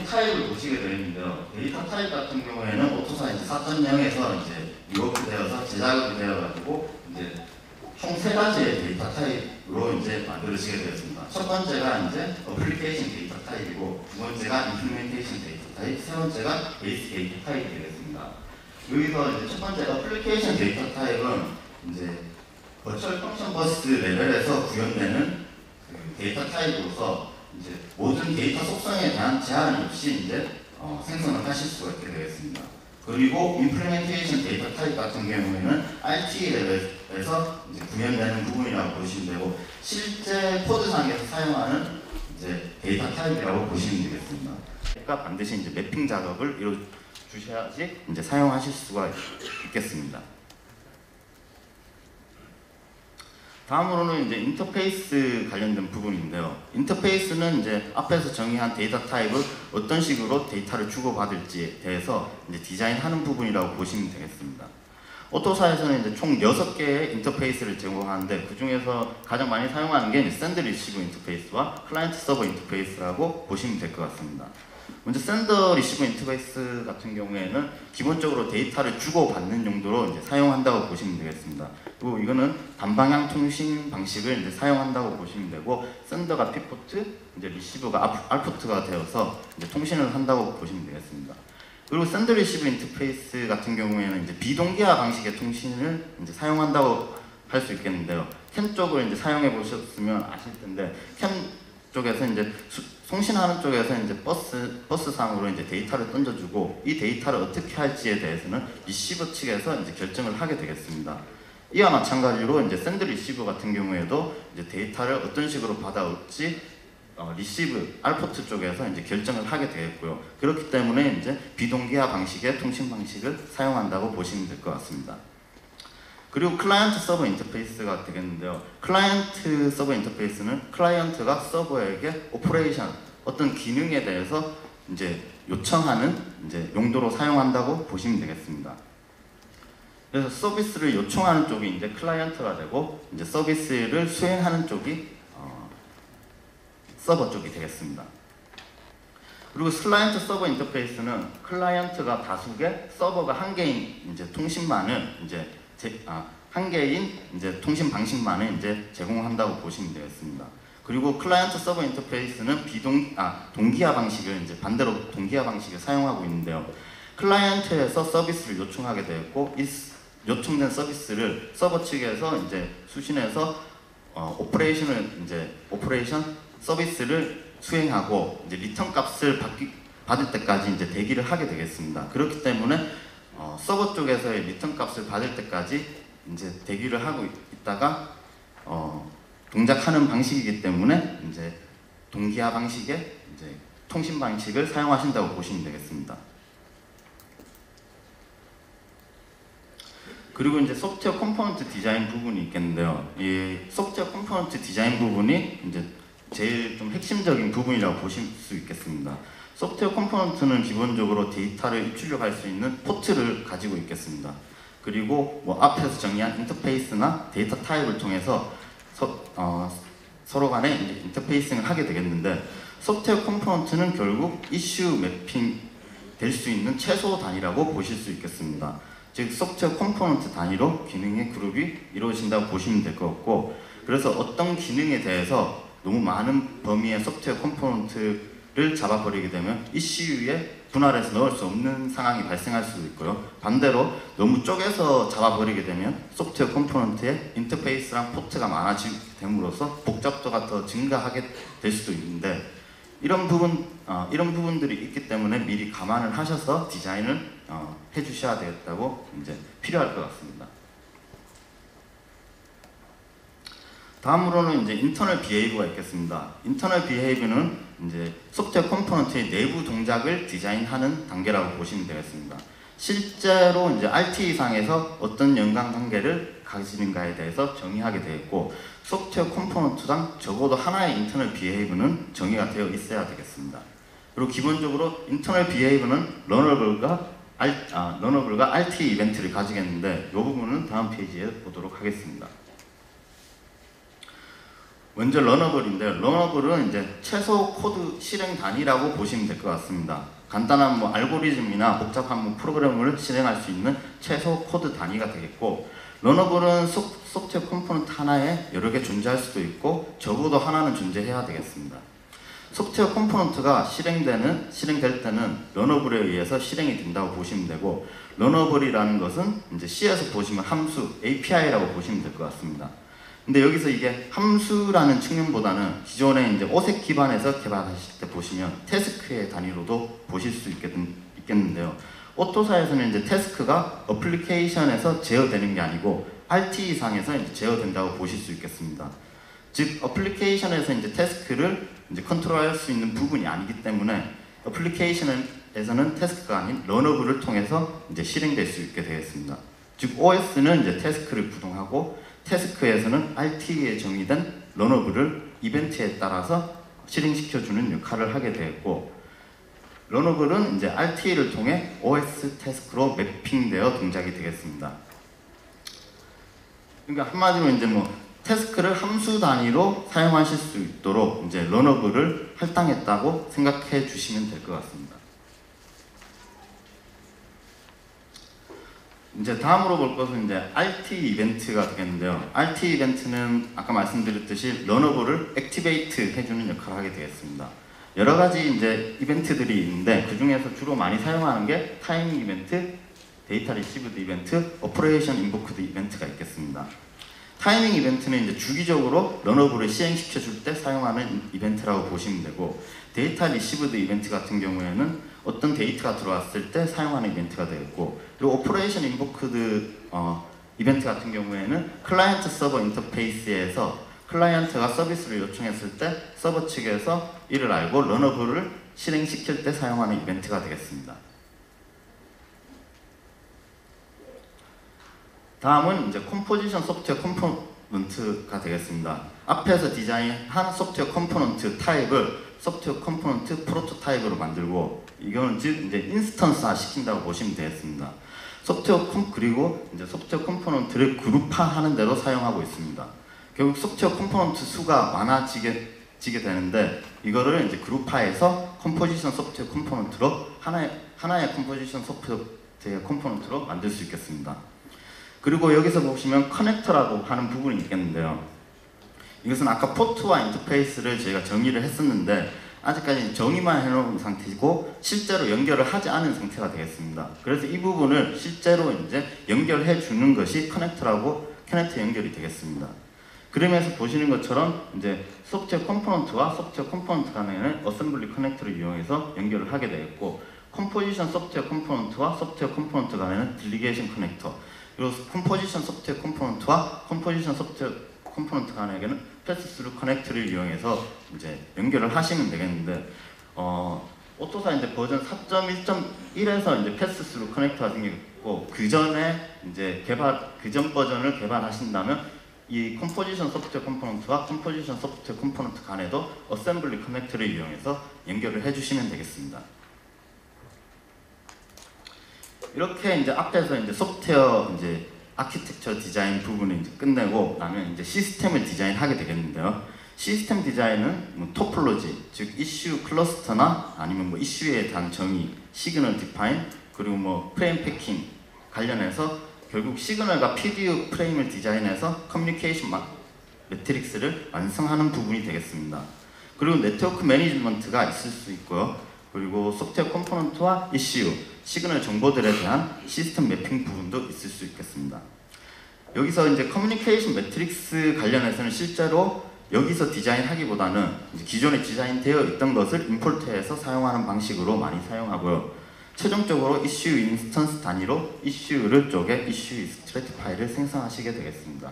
데이터 타입을 보시게 되는데요. 데이터 타입 같은 경우에는 오토사 이제 4.0에서 이제 리워크되어서 제작이 되어가지고 이제 총 3가지의 데이터 타입으로 이제 만들어지게 되었습니다. 첫 번째가 이제 어플리케이션 데이터 타입이고, 두 번째가 임플리멘테이션 데이터 타입, 세 번째가 베이스 데이터 타입이 되겠습니다. 여기서 이제 첫 번째 어플리케이션 데이터 타입은 이제 버추얼 펑션 버스 레벨에서 구현되는 그 데이터 타입으로서 이제 모든 데이터 속성에 대한 제한이 없이 이제 생성을 하실 수가 있게 되겠습니다. 그리고 임플리멘테이션 데이터 타입 같은 경우에는 RT 레벨에서 이제 구현되는 부분이라고 보시면 되고, 실제 코드상에서 사용하는 이제 데이터 타입이라고 보시면 되겠습니다. 그러니까 반드시 이제 매핑 작업을 이루어 주셔야지 이제 사용하실 수가 있겠습니다. 다음으로는 이제 인터페이스 관련된 부분인데요. 인터페이스는 이제 앞에서 정의한 데이터 타입을 어떤 식으로 데이터를 주고받을지에 대해서 이제 디자인하는 부분이라고 보시면 되겠습니다. 오토사에서는 이제 총 6개의 인터페이스를 제공하는데, 그 중에서 가장 많이 사용하는 게 샌드 리시브 인터페이스와 클라이언트 서버 인터페이스라고 보시면 될 것 같습니다. 먼저 샌드 리시브 인터페이스 같은 경우에는 기본적으로 데이터를 주고받는 용도로 이제 사용한다고 보시면 되겠습니다. 그리고 이거는 단방향 통신 방식을 이제 사용한다고 보시면 되고, 샌더가 P포트, 이제 리시브가 R포트가 되어서 이제 통신을 한다고 보시면 되겠습니다. 그리고 샌드 리시브 인터페이스 같은 경우에는 이제 비동기화 방식의 통신을 이제 사용한다고 할 수 있겠는데요. 캠 쪽을 이제 사용해 보셨으면 아실 텐데, 캠 쪽에서 이제 송신하는 쪽에서 이제 버스상으로 이제 데이터를 던져주고, 이 데이터를 어떻게 할지에 대해서는 리시버 측에서 이제 결정을 하게 되겠습니다. 이와 마찬가지로 이제 샌드 리시버 같은 경우에도 이제 데이터를 어떤 식으로 받아올지 리시브 R포트 쪽에서 이제 결정을 하게 되겠고요. 그렇기 때문에 이제 비동기화 방식의 통신 방식을 사용한다고 보시면 될 것 같습니다. 그리고 클라이언트 서버 인터페이스가 되겠는데요. 클라이언트 서버 인터페이스는 클라이언트가 서버에게 오퍼레이션, 어떤 기능에 대해서 이제 요청하는 이제 용도로 사용한다고 보시면 되겠습니다. 그래서 서비스를 요청하는 쪽이 이제 클라이언트가 되고, 이제 서비스를 수행하는 쪽이 서버 쪽이 되겠습니다. 그리고 클라이언트 서버 인터페이스는 클라이언트가 다수개, 서버가 한 개인 이제 통신만을 이제 한 개인 이제 통신 방식만을 이제 제공한다고 보시면 되겠습니다. 그리고 클라이언트 서버 인터페이스는 동기화 방식을 이제 반대로 동기화 방식을 사용하고 있는데요. 클라이언트에서 서비스를 요청하게 되었고, 이 요청된 서비스를 서버 측에서 이제 수신해서 오퍼레이션 서비스를 수행하고 이제 리턴 값을 받을 때까지 이제 대기를 하게 되겠습니다. 그렇기 때문에 서버 쪽에서의 리턴 값을 받을 때까지 이제 대기를 하고 있다가 동작하는 방식이기 때문에 이제 동기화 방식의 이제 통신 방식을 사용하신다고 보시면 되겠습니다. 그리고 이제 소프트웨어 컴포넌트 디자인 부분이 있겠는데요. 이 소프트웨어 컴포넌트 디자인 부분이 이제 제일 좀 핵심적인 부분이라고 보실 수 있겠습니다. 소프트웨어 컴포넌트는 기본적으로 데이터를 입출력할 수 있는 포트를 가지고 있겠습니다. 그리고 뭐 앞에서 정의한 인터페이스나 데이터 타입을 통해서 서로 간에 이제 인터페이싱을 하게 되겠는데, 소프트웨어 컴포넌트는 결국 이슈 매핑 될 수 있는 최소 단위라고 보실 수 있겠습니다. 즉 소프트웨어 컴포넌트 단위로 기능의 그룹이 이루어진다고 보시면 될 것 같고, 그래서 어떤 기능에 대해서 너무 많은 범위의 소프트웨어 컴포넌트를 잡아버리게 되면 이슈에 분할해서 넣을 수 없는 상황이 발생할 수도 있고요. 반대로 너무 쪼개서 잡아버리게 되면 소프트웨어 컴포넌트에 인터페이스랑 포트가 많아짐으로써 복잡도가 더 증가하게 될 수도 있는데, 이런 부분들이 있기 때문에 미리 감안을 하셔서 디자인을 해주셔야 되겠다고 이제 필요할 것 같습니다. 다음으로는 이제 인터널 비헤이브가 있겠습니다. 인터널 비헤이브는 이제 소프트웨어 컴포넌트의 내부 동작을 디자인하는 단계라고 보시면 되겠습니다. 실제로 이제 RT상에서 어떤 연관관계를 가지는가에 대해서 정의하게 되겠고, 소프트웨어 컴포넌트당 적어도 하나의 인터널 비헤이브는 정의가 되어 있어야 되겠습니다. 그리고 기본적으로 인터널 비헤이브는 러너블과 RT 이벤트를 가지겠는데, 이 부분은 다음 페이지에 보도록 하겠습니다. 먼저 러너블인데요. 러너블은 이제 최소 코드 실행 단위라고 보시면 될 것 같습니다. 간단한 뭐 알고리즘이나 복잡한 뭐 프로그램을 실행할 수 있는 최소 코드 단위가 되겠고, 러너블은 소프트웨어 컴포넌트 하나에 여러 개 존재할 수도 있고 적어도 하나는 존재해야 되겠습니다. 소프트웨어 컴포넌트가 실행될 때는 러너블에 의해서 실행이 된다고 보시면 되고, 러너블이라는 것은 이제 C에서 보시면 함수, API라고 보시면 될 것 같습니다. 근데 여기서 이게 함수라는 측면보다는 기존에 이제 OSEC 기반에서 개발하실 때 보시면 태스크의 단위로도 보실 수 있겠는데요. 오토사에서는 이제 태스크가 어플리케이션에서 제어되는 게 아니고 RT상에서 이제 제어된다고 보실 수 있겠습니다. 즉 어플리케이션에서 이제 태스크를 이제 컨트롤할 수 있는 부분이 아니기 때문에 어플리케이션에서는 태스크가 아닌 러너블을 통해서 이제 실행될 수 있게 되겠습니다. 즉 OS는 이제 태스크를 구동하고 태스크에서는 RT에 정의된 러너블을 이벤트에 따라서 실행시켜주는 역할을 하게 되었고, 러너블은 이제 RT를 통해 OS 태스크로 매핑되어 동작이 되겠습니다. 그러니까 한마디로 이제 뭐 태스크를 함수 단위로 사용하실 수 있도록 이제 러너블을 할당했다고 생각해 주시면 될 것 같습니다. 이제 다음으로 볼 것은 이제 RT 이벤트가 되겠는데요. RT 이벤트는 아까 말씀드렸듯이 러너블을 액티베이트 해주는 역할을 하게 되겠습니다. 여러 가지 이제 이벤트들이 있는데 그 중에서 주로 많이 사용하는 게 타이밍 이벤트, 데이터 리시브드 이벤트, 오퍼레이션 인보크드 이벤트가 있겠습니다. 타이밍 이벤트는 이제 주기적으로 러너블을 시행시켜 줄 때 사용하는 이벤트라고 보시면 되고, 데이터 리시브드 이벤트 같은 경우에는 어떤 데이터가 들어왔을 때 사용하는 이벤트가 되겠고, 그리고 오퍼레이션 인보크드 이벤트 같은 경우에는 클라이언트 서버 인터페이스에서 클라이언트가 서비스를 요청했을 때 서버 측에서 이를 알고 러너블을 실행시킬 때 사용하는 이벤트가 되겠습니다. 다음은 이제 컴포지션 소프트웨어 컴포넌트가 되겠습니다. 앞에서 디자인한 소프트웨어 컴포넌트 타입을 소프트웨어 컴포넌트 프로토타입으로 만들고, 이거는 즉 이제 인스턴스화 시킨다고 보시면 되겠습니다. 그리고 이제 소프트웨어 컴포넌트를 그룹화하는 데도 사용하고 있습니다. 결국 소프트웨어 컴포넌트 수가 많아지게 되는데, 이거를 이제 그룹화해서 컴포지션 소프트웨어 컴포넌트로 하나의 컴포지션 소프트웨어 컴포넌트로 만들 수 있겠습니다. 그리고 여기서 보시면 커넥터라고 하는 부분이 있겠는데요. 이것은 아까 포트와 인터페이스를 저희가 정의를 했었는데 아직까지 정의만 해놓은 상태이고 실제로 연결을 하지 않은 상태가 되겠습니다. 그래서 이 부분을 실제로 이제 연결해 주는 것이 커넥터 연결이 되겠습니다. 그림에서 보시는 것처럼 이제 소프트웨어 컴포넌트와 소프트웨어 컴포넌트 간에는 어셈블리 커넥터를 이용해서 연결을 하게 되겠고, 컴포지션 소프트웨어 컴포넌트와 소프트웨어 컴포넌트 간에는 딜리게이션 커넥터, 그리고 컴포지션 소프트웨어 컴포넌트와 컴포지션 소프트웨어 컴포넌트 간에는 패스스루 커넥터를 이용해서 이제 연결을 하시면 되겠는데, 오토사 이제 버전 4.1.1에서 이제 패스스루 커넥터가 생겼고, 그 전 버전을 개발하신다면 이 컴포지션 소프트웨어 컴포넌트와 컴포지션 소프트웨어 컴포넌트 간에도 어셈블리 커넥터를 이용해서 연결을 해주시면 되겠습니다. 이렇게 이제 앞에서 이제 소프트웨어 이제 아키텍처 디자인 부분을 이제 끝내고 나면 이제 시스템을 디자인하게 되겠는데요. 시스템 디자인은 뭐 토폴로지, 즉 이슈 클러스터나 아니면 뭐 이슈에 대한 정의, 시그널 디파인, 그리고 뭐 프레임 패킹 관련해서 결국 시그널과 PDU 프레임을 디자인해서 커뮤니케이션 매트릭스를 완성하는 부분이 되겠습니다. 그리고 네트워크 매니지먼트가 있을 수 있고요. 그리고 소프트웨어 컴포넌트와 이슈, 시그널 정보들에 대한 시스템 매핑 부분도 있을 수 있겠습니다. 여기서 이제 커뮤니케이션 매트릭스 관련해서는 실제로 여기서 디자인하기보다는 이제 기존에 디자인되어 있던 것을 임포트해서 사용하는 방식으로 많이 사용하고요. 최종적으로 이슈 인스턴스 단위로 이슈를 쪼개 이슈 스트레트 파일을 생성하시게 되겠습니다.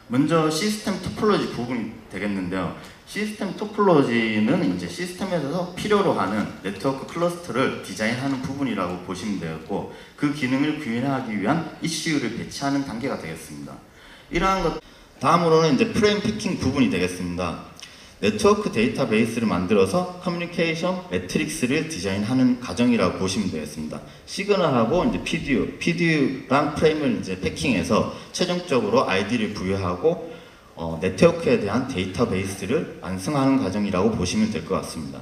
먼저 시스템 토폴로지 부분이 되겠는데요. 시스템 토폴로지는 이제 시스템에서 필요로 하는 네트워크 클러스터를 디자인하는 부분이라고 보시면 되겠고, 그 기능을 구현하기 위한 이슈를 배치하는 단계가 되겠습니다. 이러한 것 다음으로는 이제 프레임 패킹 부분이 되겠습니다. 네트워크 데이터베이스를 만들어서 커뮤니케이션 매트릭스를 디자인하는 과정이라고 보시면 되겠습니다. 시그널하고 이제 PDU랑 프레임을 이제 패킹해서 최종적으로 ID를 부여하고 네트워크에 대한 데이터베이스를 완성하는 과정이라고 보시면 될 것 같습니다.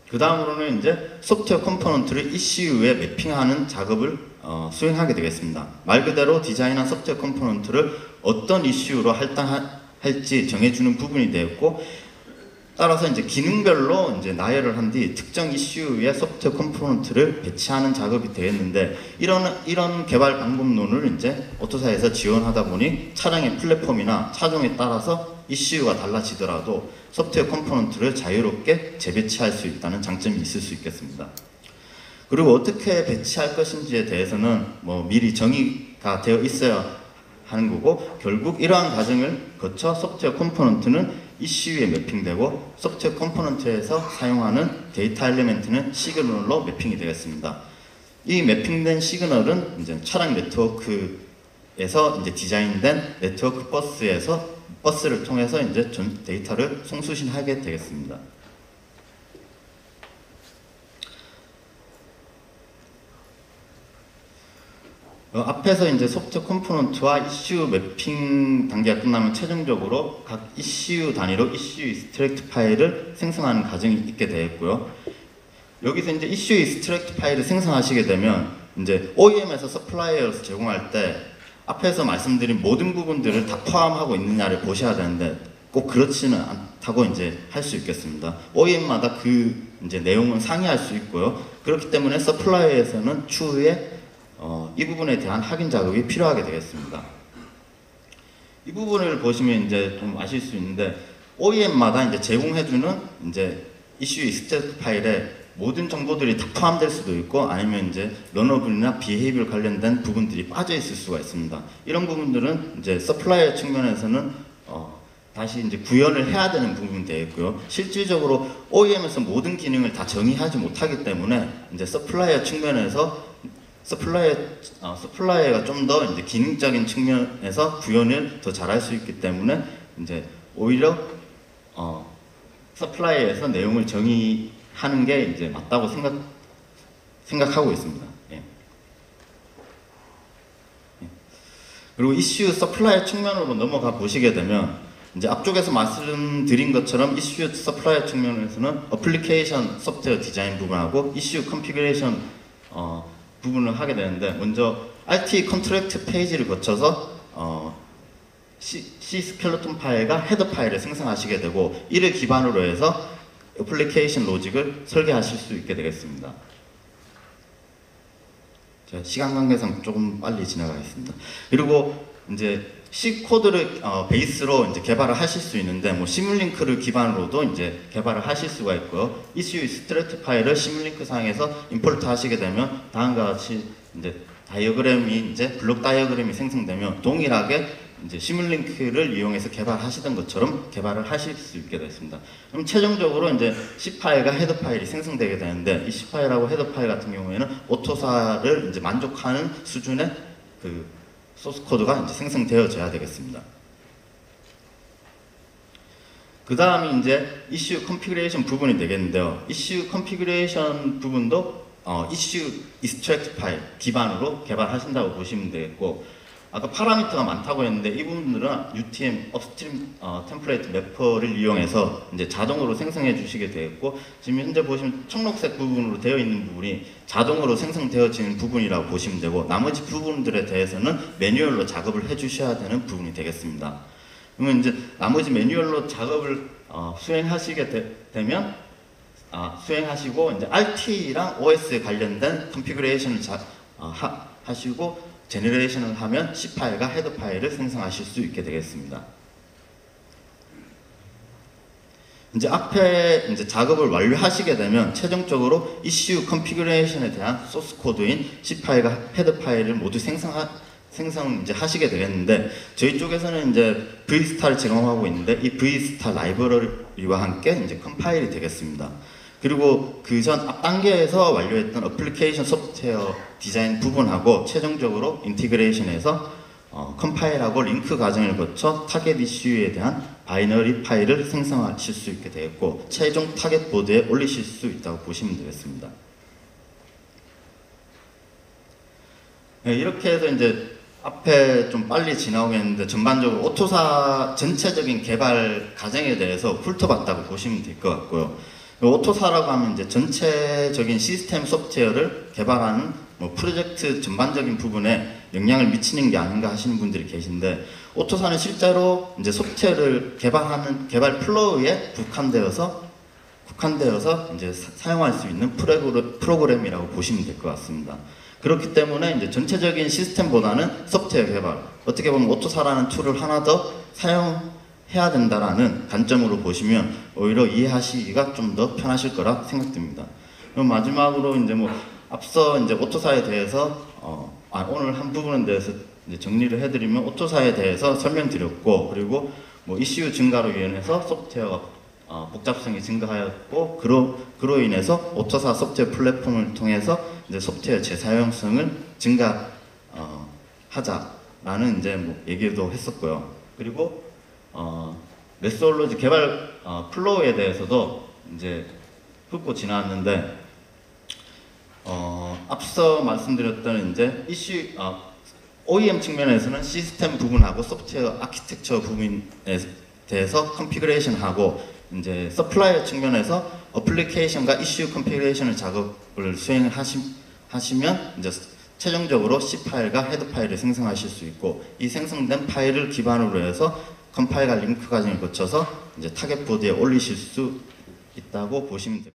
그 다음으로는 이제 소프트웨어 컴포넌트를 ECU에 매핑하는 작업을 수행하게 되겠습니다. 말 그대로 디자인한 소프트웨어 컴포넌트를 어떤 ECU로 할지 정해주는 부분이 되었고, 따라서 이제 기능별로 이제 나열을 한 뒤 특정 ECU에 소프트웨어 컴포넌트를 배치하는 작업이 되었는데, 이런 개발 방법론을 이제 오토사에서 지원하다 보니 차량의 플랫폼이나 차종에 따라서 ECU가 달라지더라도 소프트웨어 컴포넌트를 자유롭게 재배치할 수 있다는 장점이 있을 수 있겠습니다. 그리고 어떻게 배치할 것인지에 대해서는 미리 정의가 되어 있어야 하는 거고, 결국 이러한 과정을 거쳐 소프트웨어 컴포넌트는 ECU에 매핑되고 소프트웨어 컴포넌트에서 사용하는 데이터 엘리멘트는 시그널로 매핑이 되겠습니다. 이 매핑된 시그널은 이제 차량 네트워크에서 이제 디자인된 네트워크 버스를 통해서 이제 전 데이터를 송수신하게 되겠습니다. 앞에서 이제 소프트웨어 컴포넌트와 ECU 매핑 단계가 끝나면 최종적으로 각 ECU 단위로 ECU 익스트랙트 파일을 생성하는 과정이 있게 되었고요. 여기서 이제 ECU 익스트랙트 파일을 생성하시게 되면 이제 OEM에서 서플라이어에서 제공할 때 앞에서 말씀드린 모든 부분들을 다 포함하고 있느냐를 보셔야 되는데 꼭 그렇지는 않다고 이제 할 수 있겠습니다. OEM마다 그 이제 내용은 상이할 수 있고요. 그렇기 때문에 서플라이어에서는 추후에 이 부분에 대한 확인 작업이 필요하게 되겠습니다. 이 부분을 보시면 이제 좀 아실 수 있는데, OEM마다 이제 제공해주는 이제 ECU 익스트랙트 파일에 모든 정보들이 다 포함될 수도 있고, 아니면 이제 러너블이나 비헤이비얼 관련된 부분들이 빠져 있을 수가 있습니다. 이런 부분들은 이제 서플라이어 측면에서는 다시 이제 구현을 해야 되는 부분이 되겠고요. 실질적으로 OEM에서 모든 기능을 다 정의하지 못하기 때문에 이제 서플라이어 측면에서 서플라이어가 좀 더 이제 기능적인 측면에서 구현을 더 잘할 수 있기 때문에 이제 오히려 서플라이어에서 내용을 정의하는 게 이제 맞다고 생각하고 있습니다. 예. 그리고 ECU 서플라이어 측면으로 넘어가 보시게 되면 이제 앞쪽에서 말씀드린 것처럼 ECU 서플라이어 측면에서는 어플리케이션 소프트웨어 디자인 부분하고 ECU 컨피그레이션 부분을 하게 되는데, 먼저 RT 컨트랙트 페이지를 거쳐서 C 스켈레톤 파일과 헤더 파일을 생성하시게 되고, 이를 기반으로 해서 어플리케이션 로직을 설계하실 수 있게 되겠습니다. 제가 시간 관계상 조금 빨리 지나가겠습니다. 그리고 이제 C 코드를 베이스로 이제 개발을 하실 수 있는데, 시뮬링크를 기반으로도 이제 개발을 하실 수가 있고요. ECU 익스트랙트 파일을 시뮬링크 상에서 임포트 하시게 되면 다음과 같이 이제 다이어그램이 이제 블록 다이어그램이 생성되면 동일하게 이제 시뮬링크를 이용해서 개발하시던 것처럼 개발을 하실 수 있게 됐습니다. 그럼 최종적으로 이제 C 파일과 헤더 파일이 생성되게 되는데, 이 C 파일하고 헤더 파일 같은 경우에는 오토사를 이제 만족하는 수준의 그 소스 코드가 이제 생성되어져야 되겠습니다. 그 다음이 이제 ECU 컨피그레이션 부분이 되겠는데요. ECU 컨피그레이션 부분도 ECU 익스트랙트 파일 기반으로 개발하신다고 보시면 되겠고, 아까 파라미터가 많다고 했는데 이 부분들은 UTM 업스트림 템플레이트 매퍼를 이용해서 이제 자동으로 생성해 주시게 되겠고, 지금 현재 보시면 청록색 부분으로 되어 있는 부분이 자동으로 생성되어지는 부분이라고 보시면 되고, 나머지 부분들에 대해서는 매뉴얼로 작업을 해 주셔야 되는 부분이 되겠습니다. 그러면 이제 나머지 매뉴얼로 작업을 수행하시게 되면 수행하시고 이제 RT랑 OS에 관련된 컨피그레이션을 하시고 제너레이션을 하면 C 파일과 헤더 파일을 생성하실 수 있게 되겠습니다. 이제 앞에 이제 작업을 완료하시게 되면 최종적으로 ECU 컨피그레이션에 대한 소스 코드인 C 파일과 헤더 파일을 모두 생성 이제 하시게 되겠는데, 저희 쪽에서는 이제 V스타를 제공하고 있는데 이 V스타 라이브러리와 함께 이제 컴파일이 되겠습니다. 그리고 그 전 앞 단계에서 완료했던 어플리케이션 소프트웨어 디자인 부분하고 최종적으로 인티그레이션해서 컴파일하고 링크 과정을 거쳐 타겟 이슈에 대한 바이너리 파일을 생성하실 수 있게 되겠고, 최종 타겟 보드에 올리실 수 있다고 보시면 되겠습니다. 네, 이렇게 해서 이제 앞에 좀 빨리 지나오겠는데 전반적으로 오토사 전체적인 개발 과정에 대해서 훑어봤다고 보시면 될 것 같고요. 오토사라고 하면 이제 전체적인 시스템 소프트웨어를 개발하는 뭐 프로젝트 전반적인 부분에 영향을 미치는 게 아닌가 하시는 분들이 계신데, 오토사는 실제로 이제 소프트웨어를 개발하는 개발 플로우에 국한되어서 이제 사용할 수 있는 프로그램이라고 보시면 될 것 같습니다. 그렇기 때문에 이제 전체적인 시스템보다는 소프트웨어 개발, 어떻게 보면 오토사라는 툴을 하나 더 사용해야 된다라는 관점으로 보시면 오히려 이해하시기가 좀 더 편하실 거라 생각됩니다. 그럼 마지막으로 이제 뭐 앞서 이제 오토사에 대해서 오늘 한 부분에 대해서 이제 정리를 해드리면, 오토사에 대해서 설명드렸고, 그리고 뭐 이슈 증가로 인해서 소프트웨어가 복잡성이 증가하였고, 그로 인해서 오토사 소프트웨어 플랫폼을 통해서 이제 소프트웨어 재사용성을 증가하자라는 이제 뭐 얘기도 했었고요. 그리고 메소드로지 개발 플로우에 대해서도 이제 훑고 지나왔는데, 앞서 말씀드렸던 이제 이슈 OEM 측면에서는 시스템 부분하고 소프트웨어 아키텍처 부분에 대해서 컨피그레이션하고, 이제 서플라이어 측면에서 어플리케이션과 이슈 컨피그레이션을 작업을 수행하시면 이제 최종적으로 C 파일과 헤더 파일을 생성하실 수 있고, 이 생성된 파일을 기반으로 해서 컴파일과 링크 과정을 거쳐서 이제 타겟 보드에 올리실 수 있다고 보시면 됩니다.